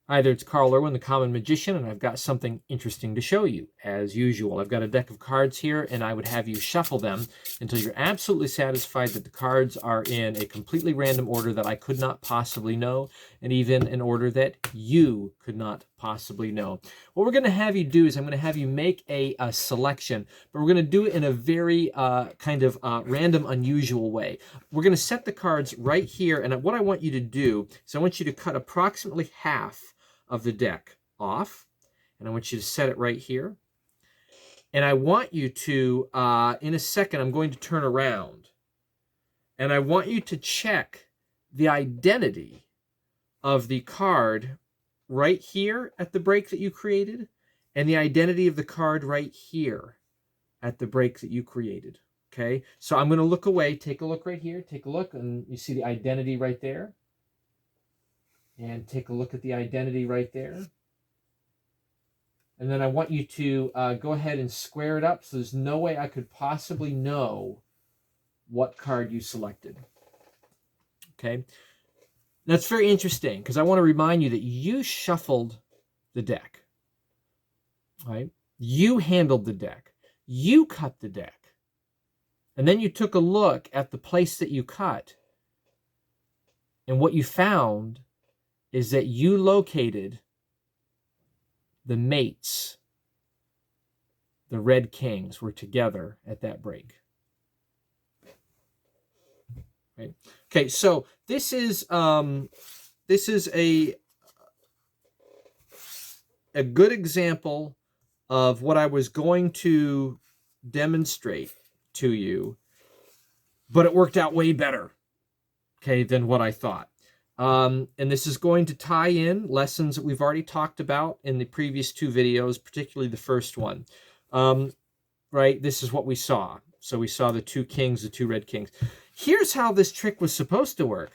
Hi there, it's Carl Irwin, the Common Magician, and I've got something interesting to show you. As usual, I've got a deck of cards here, and I would have you shuffle them until you're absolutely satisfied that the cards are in a completely random order that I could not possibly know, and even an order that you could not possibly know. What we're going to have you do is I'm going to have you make a selection, but we're going to do it in a very random, unusual way. We're going to set the cards right here, and what I want you to do is I want you to cut approximately half of the deck off, and I want you to set it right here. And I want you to, in a second, I'm going to turn around, and I want you to check the identity of the card right here at the break that you created, and the identity of the card right here at the break that you created. Okay, so I'm going to look away. Take a look right here. Take a look, and you see the identity right there. And take a look at the identity right there. And then I want you to go ahead and square it up so there's no way I could possibly know what card you selected. Okay. That's very interesting because I want to remind you that you shuffled the deck. Right? You handled the deck. You cut the deck. And then you took a look at the place that you cut. And what you found is that you located the mates, the Red Kings, were together at that break. Right? Okay, so this is a good example of what I was going to demonstrate to you, but it worked out way better, okay, than what I thought. And this is going to tie in lessons that we've already talked about in the previous two videos, particularly the first one. Right? This is what we saw. So we saw the two kings, the two red kings. Here's how this trick was supposed to work.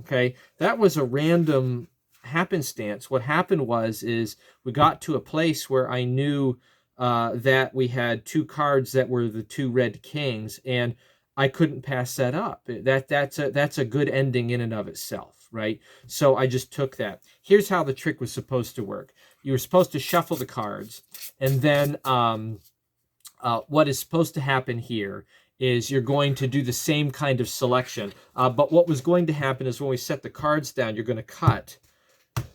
Okay? That was a random happenstance. What happened is we got to a place where I knew that we had two cards that were the two red kings, and I couldn't pass that up. That's a good ending in and of itself, right? So I just took that. Here's how the trick was supposed to work. You were supposed to shuffle the cards, and then what is supposed to happen here is you're going to do the same kind of selection. But what was going to happen is when we set the cards down, you're going to cut.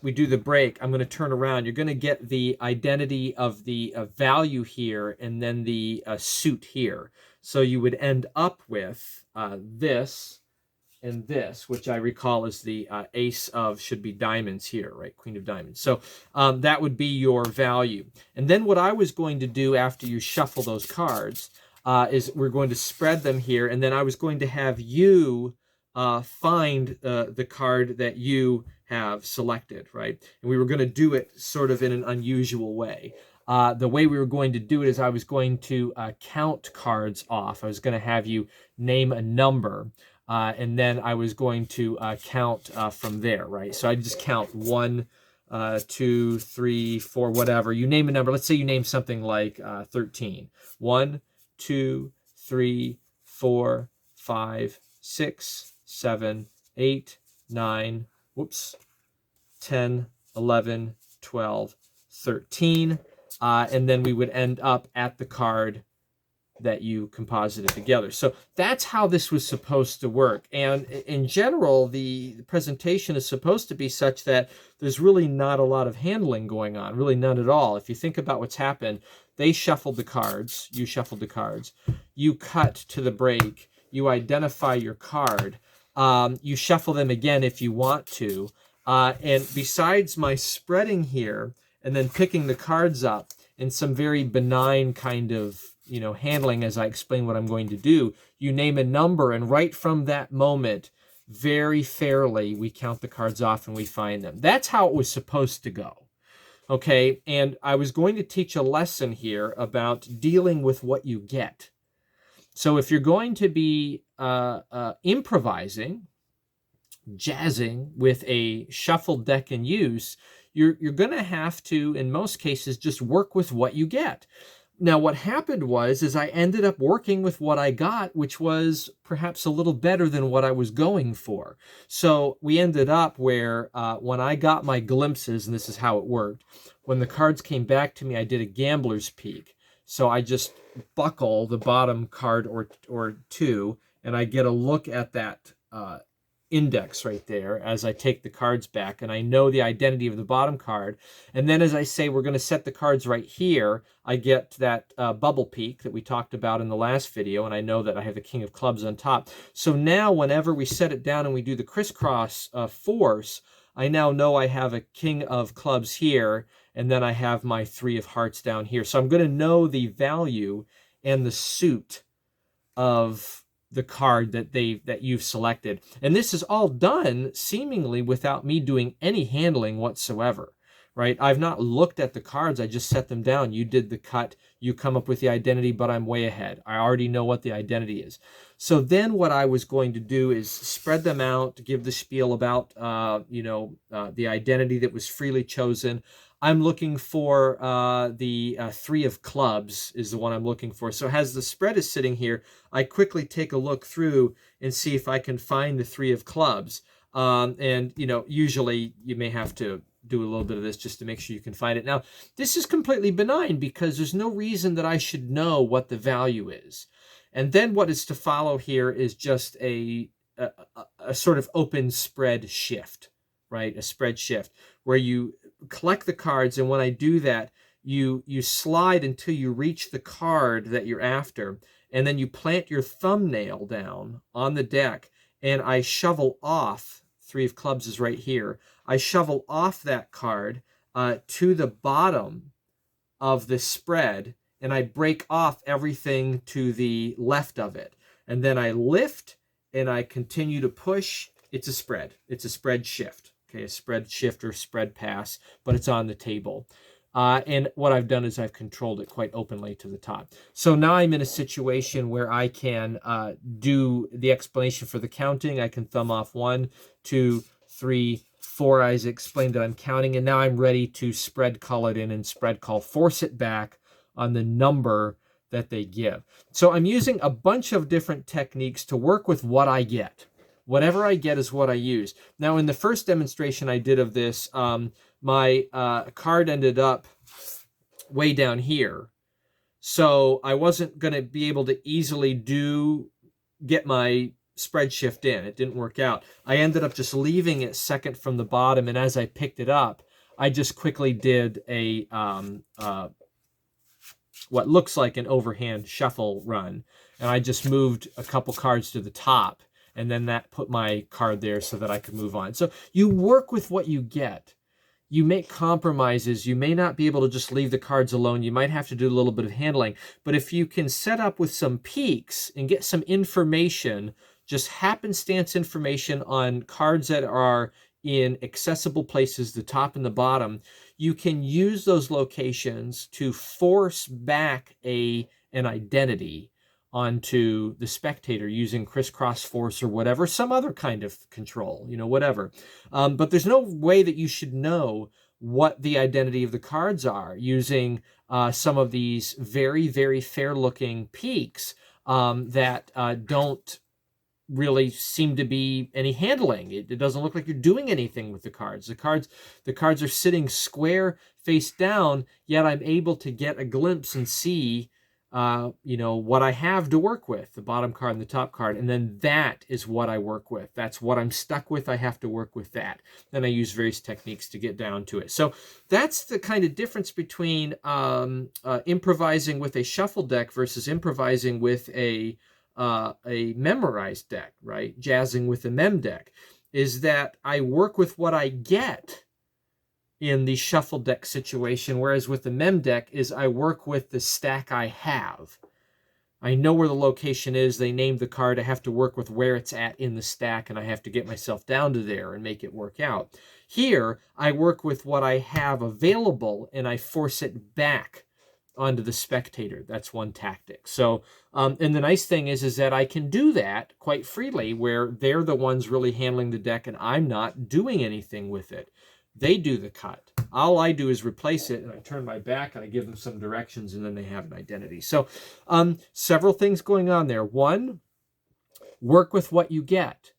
We do the break. I'm going to turn around. You're going to get the identity of the value here and then the suit here. So you would end up with this and this, which I recall is the ace of, should be diamonds here, right? Queen of diamonds. So that would be your value. And then what I was going to do after you shuffle those cards is we're going to spread them here. And then I was going to have you find the card that you have selected, right? And we were going to do it sort of in an unusual way. The way we were going to do it is I was going to count cards off. I was going to have you name a number, and then I was going to count from there, right? So I just count 1, 2, 3, 4, whatever. You name a number. Let's say you name something like 13. 1, 2, 3, 4, 5, 6, 7, 8, 9, 10, 11, 12, 13. And then we would end up at the card that you composited together. So that's how this was supposed to work. And in general, the presentation is supposed to be such that there's really not a lot of handling going on, really none at all. If you think about what's happened, they shuffled the cards, you shuffled the cards, you cut to the break, you identify your card, you shuffle them again if you want to. And besides my spreading here and then picking the cards up in some very benign kind of handling as I explain what I'm going to do, you name a number, and right from that moment, very fairly, we count the cards off and we find them. That's how it was supposed to go. Okay, and I was going to teach a lesson here about dealing with what you get. So if you're going to be improvising, jazzing with a shuffled deck in use, you're going to have to, in most cases, just work with what you get. Now, what happened is I ended up working with what I got, which was perhaps a little better than what I was going for. So we ended up where when I got my glimpses, and this is how it worked, when the cards came back to me, I did a gambler's peek. So I just buckle the bottom card or two, and I get a look at that index right there as I take the cards back, and I know the identity of the bottom card. And then as I say, we're going to set the cards right here, I get that bubble peak that we talked about in the last video, and I know that I have the king of clubs on top. So now whenever we set it down and we do the crisscross force, I now know I have a king of clubs here, and then I have my three of hearts down here. So I'm going to know the value and the suit of the card that you've selected. And this is all done seemingly without me doing any handling whatsoever, right? I've not looked at the cards. I just set them down. You did the cut. You come up with the identity, but I'm way ahead. I already know what the identity is. So then what I was going to do is spread them out, give the spiel about, the identity that was freely chosen. I'm looking for the three of clubs is the one I'm looking for. So as the spread is sitting here, I quickly take a look through and see if I can find the three of clubs. And, usually you may have to do a little bit of this just to make sure you can find it. Now, this is completely benign because there's no reason that I should know what the value is. And then what is to follow here is just a sort of open spread shift, right? A spread shift where you collect the cards, and when I do that, you slide until you reach the card that you're after, and then you plant your thumbnail down on the deck, and I shovel off, three of clubs is right here, I shovel off that card to the bottom of the spread, and I break off everything to the left of it, and then I lift and I continue to push. It's a spread. It's a spread shift. Okay, a spread shift or spread pass, but it's on the table. And what I've done is I've controlled it quite openly to the top. So now I'm in a situation where I can do the explanation for the counting. I can thumb off 1, 2, 3, 4. I explained that I'm counting, and now I'm ready to spread call it in and spread call, force it back on the number that they give. So I'm using a bunch of different techniques to work with what I get. Whatever I get is what I use. Now, in the first demonstration I did of this, my card ended up way down here. So I wasn't going to be able to easily get my spread shift in. It didn't work out. I ended up just leaving it second from the bottom, and as I picked it up, I just quickly did a what looks like an overhand shuffle run, and I just moved a couple cards to the top, and then that put my card there so that I could move on. So you work with what you get. You make compromises. You may not be able to just leave the cards alone. You might have to do a little bit of handling. But if you can set up with some peaks and get some information, just happenstance information on cards that are in accessible places, the top and the bottom, you can use those locations to force back an identity onto the spectator using crisscross force or whatever, some other kind of control, whatever. But there's no way that you should know what the identity of the cards are using some of these very, very fair-looking peaks that don't really seem to be any handling. It doesn't look like you're doing anything with the cards. The cards are sitting square face down, yet I'm able to get a glimpse and see what I have to work with, the bottom card and the top card, and then that is what I work with. That's what I'm stuck with. I have to work with that. Then I use various techniques to get down to it. So that's the kind of difference between improvising with a shuffle deck versus improvising with a memorized deck, right? Jazzing with a mem deck, is that I work with what I get in the shuffle deck situation, whereas with the mem deck is I work with the stack I have. I know where the location is. They named the card. I have to work with where it's at in the stack, and I have to get myself down to there and make it work out. Here, I work with what I have available, and I force it back onto the spectator. That's one tactic. So, and the nice thing is that I can do that quite freely, where they're the ones really handling the deck, and I'm not doing anything with it. They do the cut. All I do is replace it, and I turn my back, and I give them some directions, and then they have an identity. So several things going on there. One, work with what you get.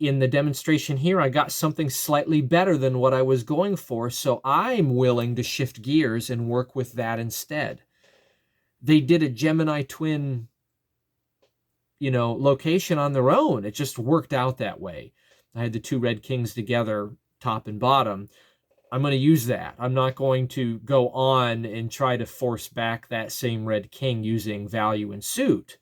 In the demonstration here, I got something slightly better than what I was going for, so I'm willing to shift gears and work with that instead. They did a Gemini twin, location on their own. It just worked out that way. I had the two red kings together, top and bottom. I'm going to use that. I'm not going to go on and try to force back that same red king using value and suit.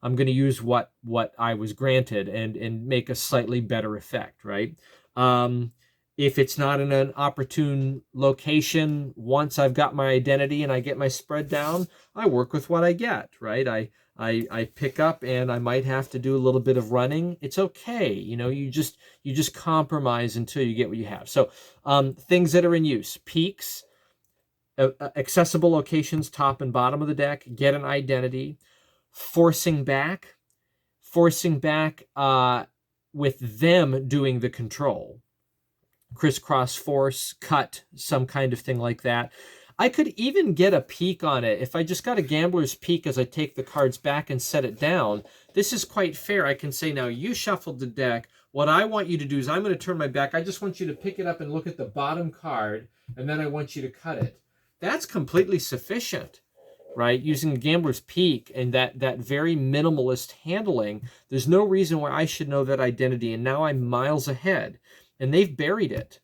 I'm going to use what I was granted and make a slightly better effect, right? If it's not in an opportune location, once I've got my identity and I get my spread down, I work with what I get, right? I pick up, and I might have to do a little bit of running. It's okay. You just compromise until you get what you have. So things that are in use: peaks, accessible locations, top and bottom of the deck, get an identity. Forcing back with them doing the control. Crisscross force, cut, some kind of thing like that. I could even get a peek on it. If I just got a gambler's peek as I take the cards back and set it down, this is quite fair. I can say, now you shuffled the deck. What I want you to do is I'm going to turn my back. I just want you to pick it up and look at the bottom card, and then I want you to cut it. That's completely sufficient, right? Using the gambler's peek and that very minimalist handling, there's no reason why I should know that identity, and now I'm miles ahead, and they've buried it.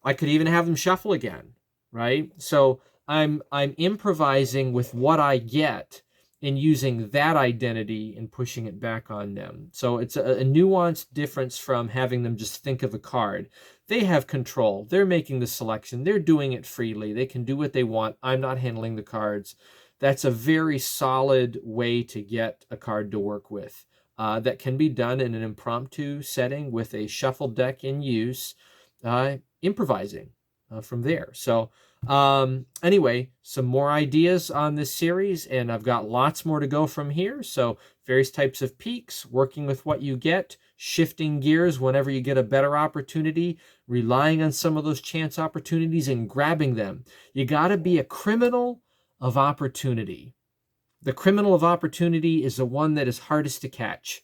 I could even have them shuffle again, right? So I'm improvising with what I get and using that identity and pushing it back on them. So it's a nuanced difference from having them just think of a card. They have control. They're making the selection. They're doing it freely. They can do what they want. I'm not handling the cards. That's a very solid way to get a card to work with. That can be done in an impromptu setting with a shuffled deck in use, improvising from there. So anyway, some more ideas on this series, and I've got lots more to go from here. So various types of peaks, working with what you get, shifting gears whenever you get a better opportunity, relying on some of those chance opportunities and grabbing them. You got to be a criminal of opportunity. The criminal of opportunity is the one that is hardest to catch.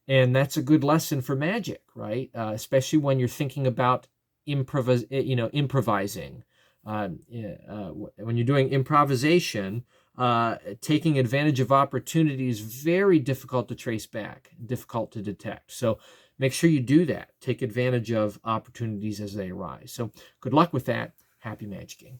And that's a good lesson for Magic, right? Especially when you're thinking about improvising. When you're doing improvisation, taking advantage of opportunity is very difficult to trace back, difficult to detect. So make sure you do that. Take advantage of opportunities as they arise. So good luck with that. Happy magicking.